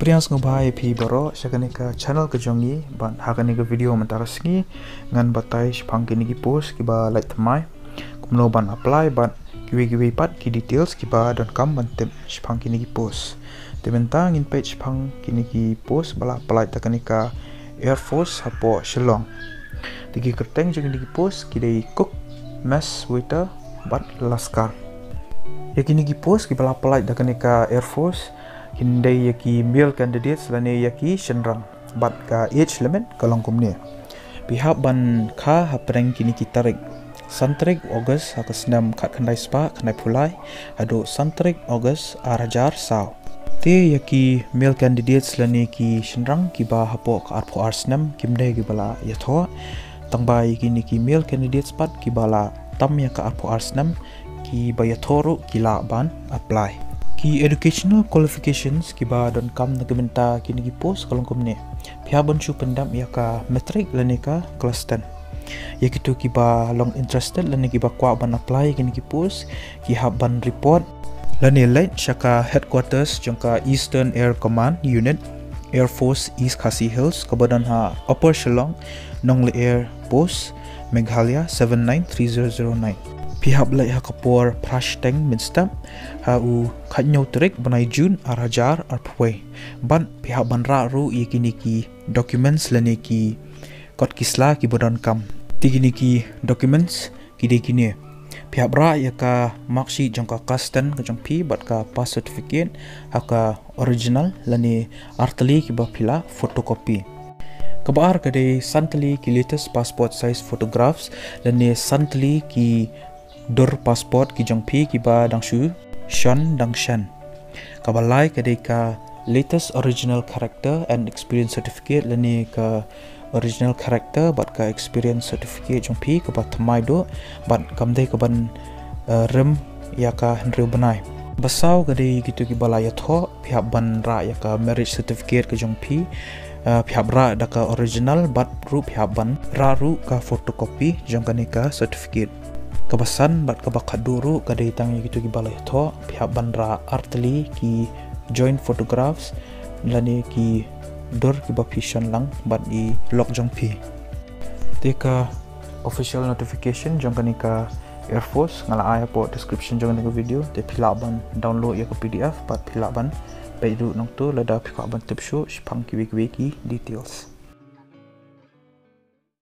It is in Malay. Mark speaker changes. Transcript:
Speaker 1: Prians ngobai pi boro sakani ka channel ke jongi ban hakani ka video mantaras ni ngan batai shpang kini ki post ki ba like thamai kumno ban apply ban kiwi pat ki details ki ba don kam ban tem shpang kini ki post tementang in page shpang kini ki post bala apply takani ka Air Force hapo Shillong tigi kerteng jeng ki post ki dei cook mess waiter bat laskar yakini ki post ki bala apply takani ka Air Force Hindai yaki male candidates lane yaki shenrang bat ka age limit kalong kumne pihak ban kha hapreng kini kitarik santrik August hakasnam khat khandai spa khandai phulai ado santrik August arajar saw te yaki male candidates lane ki shenrang ki ba hapo ka arpho arsnam kimdai ki bala yatho tangbai kini ki male candidates pat ki bala tam ya ka arpho arsnam ki ba yathoru kila ban apply ki educational qualifications ki ba don kam na gementa kini ki post kalong komne pihak bonchu pendam ya ka matric lane ka class 10 ya kitu ki ba long interested lane ki ba kwa ban apply kini ki post ki hab ban report lane late shaka headquarters jongka Eastern Air Command Unit Air Force East Khasi Hills kabadan ha Upper Shillong Nongle Air Post Meghalaya 793009 pihak belai hakapor prashteng minstam u khanyo trek banai jun arajar arpwe ban pihak banra ru yakini ki documents lane ki kot kisla ki bodon kam tigini ki documents ki de kini pihak bra yaka marksheet jongka custom ka jongpi bat ka pass certificate haka original lane artali ki ba phila photocopy kabar kade santali ki latest passport size photographs lane santali ki dor passport ki jongpi ki ba dangshu shan dangshan kabalai kade ka latest original character and experience certificate lani ka original character bat ka experience certificate jongpi ka ba thamai do bat kamdai ka ban rem ya ka hendru banai basau kade gitu ki balaya tho phia ban ra ya ka marriage certificate ka jongpi phia bra da ka original bat ru phia ban ra ru ka photocopy jongkani ka certificate kabasan bat kabak duru kadai tang gitu ki balai tho pihak bandra artli ki joint photographs lani ki dor ki ba fission lang bat I lok jong pi teka official notification jong kani ka Air Force ngala aya po description jong ni video te phila ban download ya ka PDF bat phila ban paidu nong tu lada phika ban tipsho shpang ki details